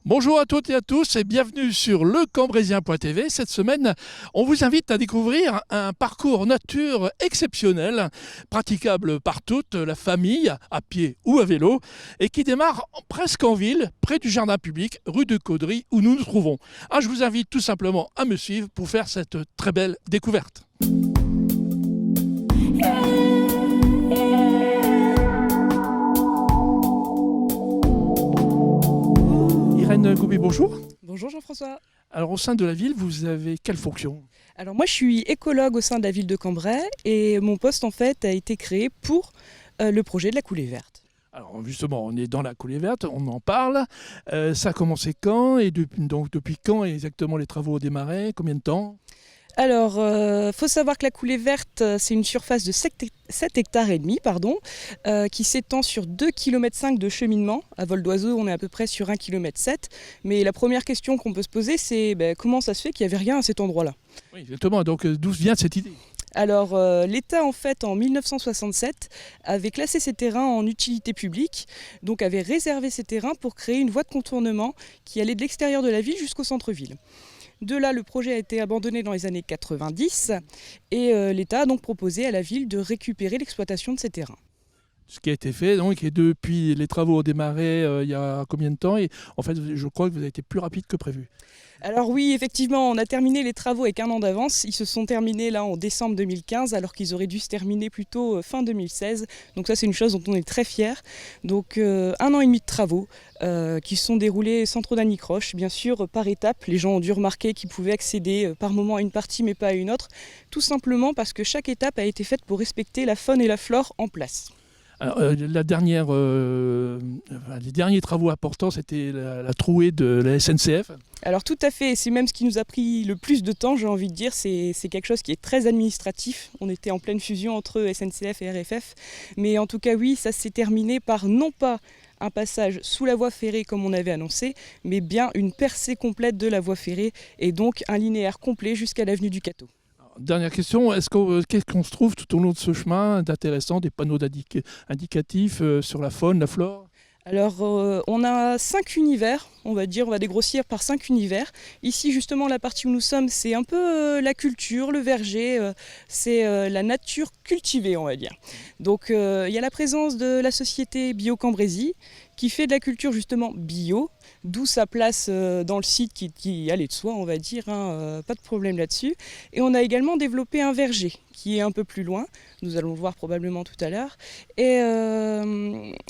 Bonjour à toutes et à tous et bienvenue sur lecambrézien.tv. Cette semaine, on vous invite à découvrir un parcours nature exceptionnel, praticable par toute la famille, à pied ou à vélo, et qui démarre presque en ville, près du jardin public, rue de Caudry, où nous nous trouvons. Je vous invite tout simplement à me suivre pour faire cette très belle découverte. Irène Goubi, bonjour. Bonjour Jean-François. Alors au sein de la ville, vous avez quelle fonction ? Alors moi je suis écologue au sein de la ville de Cambrai et mon poste en fait a été créé pour le projet de la coulée verte. Alors justement, on est dans la coulée verte, on en parle. Ça a commencé quand et depuis quand exactement les travaux ont démarré ? Combien de temps ? Alors, faut savoir que la coulée verte, c'est une surface de 7 hectares et demi, qui s'étend sur 2,5 km de cheminement. À vol d'oiseau, on est à peu près sur 1,7 km. Mais la première question qu'on peut se poser, c'est comment ça se fait qu'il n'y avait rien à cet endroit-là ? Oui, exactement. Donc d'où vient cette idée ? Alors l'État en fait en 1967 avait classé ces terrains en utilité publique, donc avait réservé ces terrains pour créer une voie de contournement qui allait de l'extérieur de la ville jusqu'au centre-ville. De là, le projet a été abandonné dans les années 90 et l'État a donc proposé à la ville de récupérer l'exploitation de ces terrains. Ce qui a été fait, donc, et depuis les travaux ont démarré il y a combien de temps ? Et en fait, je crois que vous avez été plus rapide que prévu. Alors oui, effectivement, on a terminé les travaux avec un an d'avance. Ils se sont terminés là en décembre 2015, alors qu'ils auraient dû se terminer plutôt fin 2016. Donc ça, c'est une chose dont on est très fiers. Donc 1 an et demi de travaux qui se sont déroulés sans trop d'anicroche, bien sûr, par étapes. Les gens ont dû remarquer qu'ils pouvaient accéder par moment à une partie, mais pas à une autre. Tout simplement parce que chaque étape a été faite pour respecter la faune et la flore en place. Alors, les derniers travaux importants, c'était la trouée de la SNCF. Alors tout à fait, c'est même ce qui nous a pris le plus de temps, j'ai envie de dire, c'est quelque chose qui est très administratif. On était en pleine fusion entre SNCF et RFF, mais en tout cas oui, ça s'est terminé par non pas un passage sous la voie ferrée comme on avait annoncé, mais bien une percée complète de la voie ferrée et donc un linéaire complet jusqu'à l'avenue du Cateau. Dernière question, qu'est-ce qu'on se trouve tout au long de ce chemin d'intéressant, des panneaux indicatifs sur la faune, la flore ? Alors on a 5 univers, on va dégrossir par 5 univers. Ici justement la partie où nous sommes, c'est un peu la culture, le verger, c'est la nature cultivée on va dire. Donc il y a la présence de la société Bio-Cambrésis qui fait de la culture justement bio, d'où sa place dans le site qui allait de soi on va dire, pas de problème là-dessus. Et on a également développé un verger qui est un peu plus loin, nous allons le voir probablement tout à l'heure. Et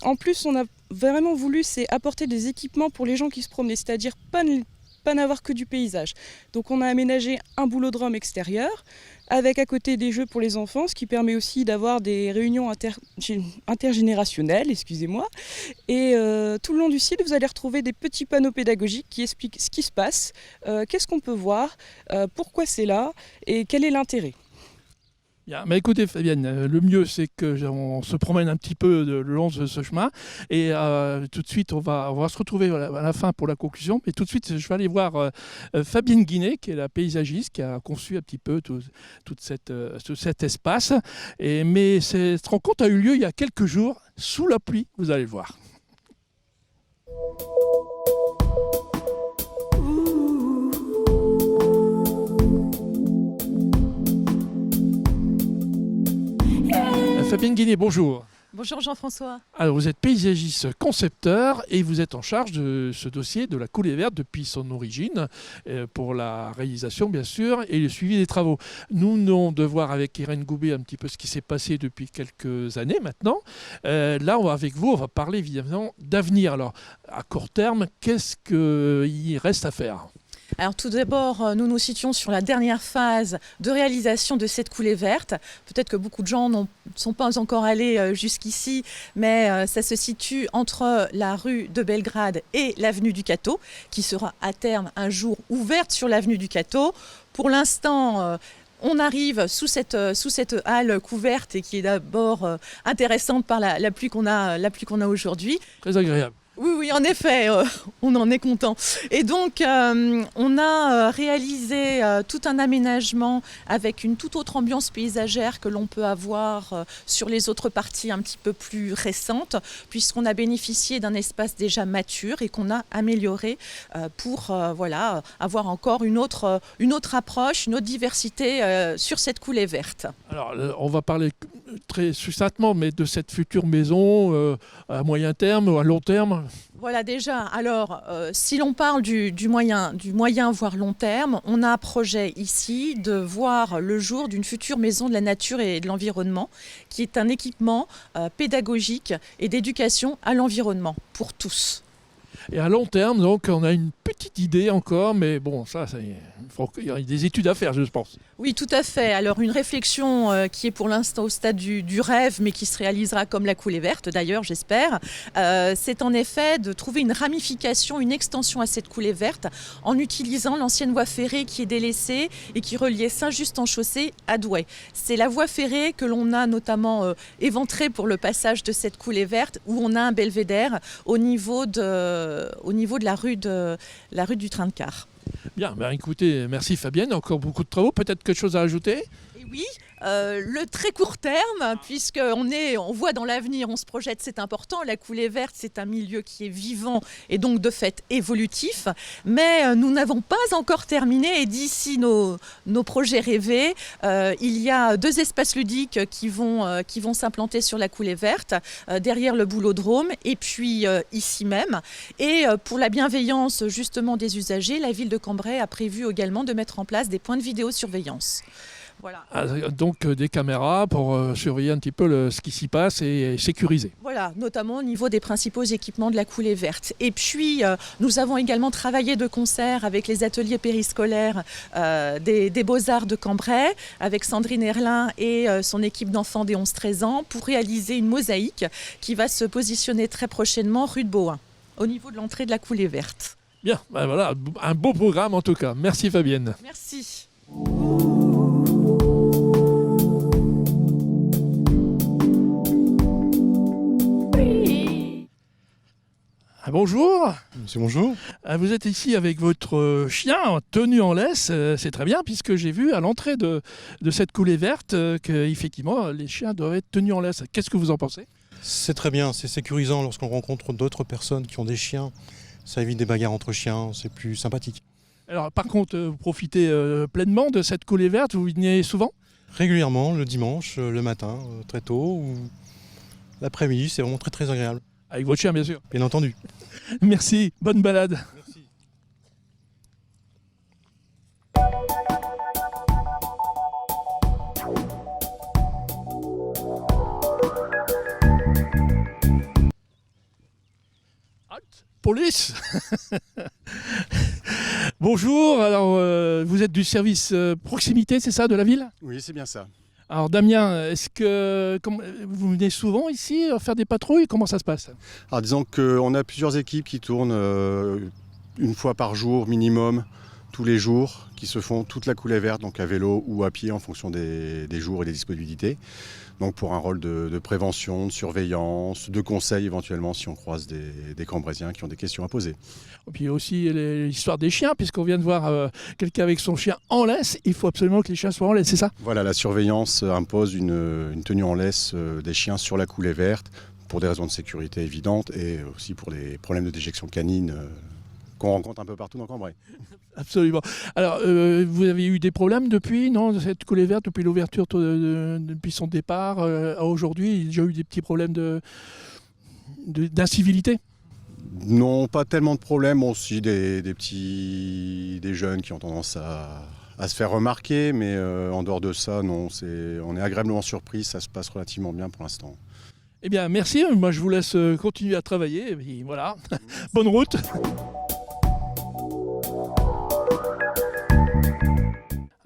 en plus on a vraiment voulu apporter des équipements pour les gens qui se promenaient, c'est-à-dire pas n'avoir que du paysage. Donc on a aménagé un boulodrome extérieur, avec à côté des jeux pour les enfants, ce qui permet aussi d'avoir des réunions intergénérationnelles, excusez-moi. Et tout le long du site, vous allez retrouver des petits panneaux pédagogiques qui expliquent ce qui se passe, qu'est-ce qu'on peut voir, pourquoi c'est là et quel est l'intérêt. Bien, mais écoutez Fabienne, le mieux c'est qu'on se promène un petit peu le long de ce chemin et tout de suite on va se retrouver à la fin pour la conclusion, mais tout de suite je vais aller voir Fabienne Guinet qui est la paysagiste qui a conçu un petit peu tout cet espace. Mais cette rencontre a eu lieu il y a quelques jours sous la pluie, vous allez le voir. Fabienne Guinet, bonjour. Bonjour Jean-François. Alors vous êtes paysagiste concepteur et vous êtes en charge de ce dossier de la coulée verte depuis son origine, pour la réalisation bien sûr et le suivi des travaux. Nous venons de voir avec Irène Goubi un petit peu ce qui s'est passé depuis quelques années maintenant. Là avec vous on va parler évidemment d'avenir. Alors à court terme, qu'est-ce qu'il reste à faire ? Alors tout d'abord, nous nous situons sur la dernière phase de réalisation de cette coulée verte. Peut-être que beaucoup de gens ne sont pas encore allés jusqu'ici, mais ça se situe entre la rue de Belgrade et l'avenue du Cateau, qui sera à terme un jour ouverte sur l'avenue du Cateau. Pour l'instant, on arrive sous cette halle couverte et qui est d'abord intéressante par la pluie qu'on a aujourd'hui. Très agréable. Oui, en effet, on en est content. Et donc, on a réalisé tout un aménagement avec une toute autre ambiance paysagère que l'on peut avoir sur les autres parties un petit peu plus récentes, puisqu'on a bénéficié d'un espace déjà mature et qu'on a amélioré pour avoir encore une autre approche, une autre diversité sur cette coulée verte. Alors, on va parler très succinctement, mais de cette future maison à moyen terme ou à long terme. Voilà déjà, alors si l'on parle du moyen voire long terme, on a un projet ici de voir le jour d'une future maison de la nature et de l'environnement qui est un équipement pédagogique et d'éducation à l'environnement pour tous. Et à long terme, donc, on a une petite idée encore, mais bon, il y a des études à faire, je pense. Oui, tout à fait. Alors une réflexion qui est pour l'instant au stade du rêve, mais qui se réalisera comme la coulée verte d'ailleurs, j'espère, c'est en effet de trouver une ramification, une extension à cette coulée verte en utilisant l'ancienne voie ferrée qui est délaissée et qui reliait Saint-Just-en-Chaussée à Douai. C'est la voie ferrée que l'on a notamment éventrée pour le passage de cette coulée verte, où on a un belvédère au niveau de la rue du train de car. Bien, écoutez, merci Fabienne, encore beaucoup de travaux, peut-être quelque chose à ajouter? Et oui, le très court terme, puisqu'on voit dans l'avenir, on se projette, c'est important. La coulée verte, c'est un milieu qui est vivant et donc de fait évolutif. Mais nous n'avons pas encore terminé et d'ici nos projets rêvés, il y a 2 espaces ludiques qui vont s'implanter sur la coulée verte, derrière le boulodrome et puis ici même. Et pour la bienveillance justement des usagers, la ville de Cambrai a prévu également de mettre en place des points de vidéosurveillance. Voilà. Donc des caméras pour surveiller un petit peu ce qui s'y passe et sécuriser. Voilà, notamment au niveau des principaux équipements de la coulée verte. Et puis, nous avons également travaillé de concert avec les ateliers périscolaires des Beaux-Arts de Cambrai, avec Sandrine Erlin et son équipe d'enfants des 11-13 ans, pour réaliser une mosaïque qui va se positionner très prochainement rue de Beauhain, au niveau de l'entrée de la coulée verte. Bien, voilà, un beau programme en tout cas. Merci Fabienne. Merci. Bonjour. Monsieur, bonjour. Vous êtes ici avec votre chien tenu en laisse. C'est très bien puisque j'ai vu à l'entrée de cette coulée verte qu'effectivement les chiens doivent être tenus en laisse. Qu'est-ce que vous en pensez? C'est très bien, c'est sécurisant lorsqu'on rencontre d'autres personnes qui ont des chiens. Ça évite des bagarres entre chiens, c'est plus sympathique. Alors par contre, vous profitez pleinement de cette coulée verte, vous venez souvent? Régulièrement, le dimanche, le matin, très tôt, ou l'après-midi, c'est vraiment très très agréable. Avec votre chien bien sûr. Bien entendu. Merci, bonne balade. Merci. Police. Bonjour, alors vous êtes du service proximité, c'est ça, de la ville? Oui, c'est bien ça. Alors Damien, est-ce que vous venez souvent ici faire des patrouilles? Comment ça se passe? Alors disons qu'on a plusieurs équipes qui tournent une fois par jour minimum, tous les jours, qui se font toute la coulée verte, donc à vélo ou à pied en fonction des jours et des disponibilités. Donc pour un rôle de prévention, de surveillance, de conseil éventuellement si on croise des Cambrésiens qui ont des questions à poser. Et puis aussi l'histoire des chiens, puisqu'on vient de voir quelqu'un avec son chien en laisse. Il faut absolument que les chiens soient en laisse, c'est ça? Voilà, la surveillance impose une tenue en laisse des chiens sur la coulée verte pour des raisons de sécurité évidentes et aussi pour les problèmes de déjection canine qu'on rencontre un peu partout dans Cambrai. Absolument. Alors, vous avez eu des problèmes depuis, non, cette coulée verte, depuis l'ouverture, depuis son départ à aujourd'hui? Il y a déjà eu des petits problèmes d'incivilité? Non, pas tellement de problèmes. Bon, si des jeunes qui ont tendance à se faire remarquer, mais en dehors de ça, non, on est agréablement surpris. Ça se passe relativement bien pour l'instant. Eh bien, merci. Moi, je vous laisse continuer à travailler. Et puis, voilà. Bonne route.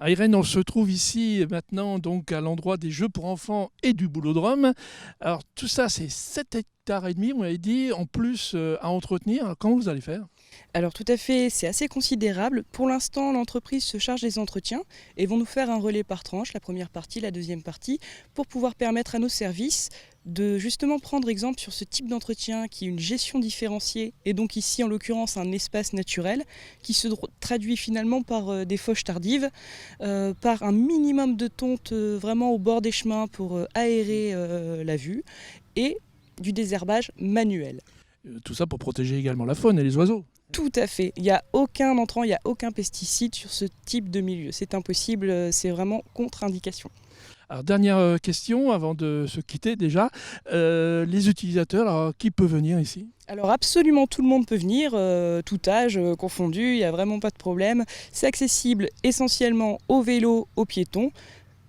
Irène, on se trouve ici maintenant donc à l'endroit des jeux pour enfants et du boulodrome. Alors tout ça, c'est 7,5 hectares, vous m'avez dit, en plus à entretenir. Comment vous allez faire? Alors tout à fait, c'est assez considérable. Pour l'instant, l'entreprise se charge des entretiens et vont nous faire un relais par tranche, la première partie, la deuxième partie, pour pouvoir permettre à nos services de justement prendre exemple sur ce type d'entretien qui est une gestion différenciée et donc ici en l'occurrence un espace naturel qui se traduit finalement par des fauches tardives, par un minimum de tonte vraiment au bord des chemins pour aérer la vue et du désherbage manuel. Tout ça pour protéger également la faune et les oiseaux. Tout à fait. Il n'y a aucun entrant, il n'y a aucun pesticide sur ce type de milieu. C'est impossible, c'est vraiment contre-indication. Alors, dernière question avant de se quitter déjà. Les utilisateurs, alors, qui peut venir ici ? Alors absolument tout le monde peut venir, tout âge confondu, il n'y a vraiment pas de problème. C'est accessible essentiellement aux vélos, aux piétons.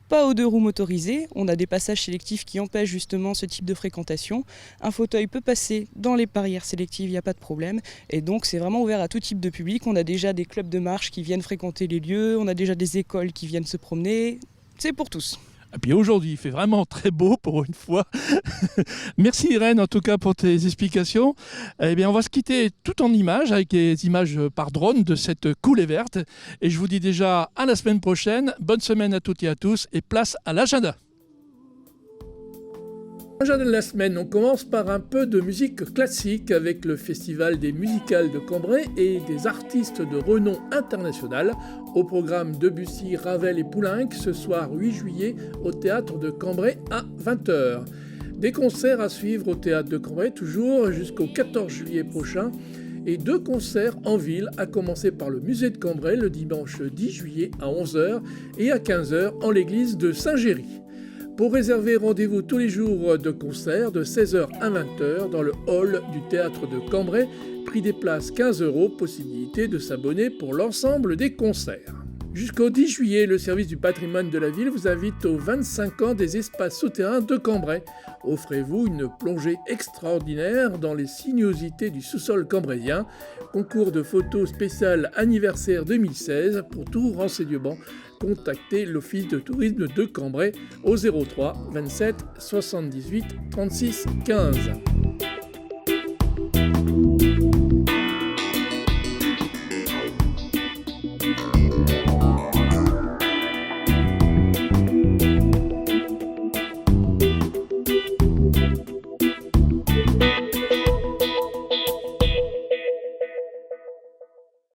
Pas aux 2 roues motorisées, on a des passages sélectifs qui empêchent justement ce type de fréquentation. Un fauteuil peut passer dans les barrières sélectives, il n'y a pas de problème. Et donc c'est vraiment ouvert à tout type de public. On a déjà des clubs de marche qui viennent fréquenter les lieux, on a déjà des écoles qui viennent se promener. C'est pour tous. Et puis aujourd'hui, il fait vraiment très beau pour une fois. Merci Irène en tout cas pour tes explications. Eh bien, on va se quitter tout en images, avec des images par drone de cette coulée verte. Et je vous dis déjà à la semaine prochaine. Bonne semaine à toutes et à tous et place à l'agenda. L'agenda de la semaine, on commence par un peu de musique classique avec le Festival des musicales de Cambrai et des artistes de renom international. Au programme Debussy, Ravel et Poulenc ce soir 8 juillet au théâtre de Cambrai à 20h. Des concerts à suivre au théâtre de Cambrai toujours jusqu'au 14 juillet prochain et 2 concerts en ville à commencer par le musée de Cambrai le dimanche 10 juillet à 11h et à 15h en l'église de Saint-Géry. Pour réserver, rendez-vous tous les jours de concert de 16h à 20h dans le hall du théâtre de Cambrai. Prix des places 15 €, possibilité de s'abonner pour l'ensemble des concerts. Jusqu'au 10 juillet, le service du patrimoine de la ville vous invite aux 25 ans des espaces souterrains de Cambrai. Offrez-vous une plongée extraordinaire dans les sinuosités du sous-sol cambraisien. Concours de photos spécial anniversaire 2016. Pour tout renseignement, contactez l'Office de tourisme de Cambrai au 03 27 78 36 15.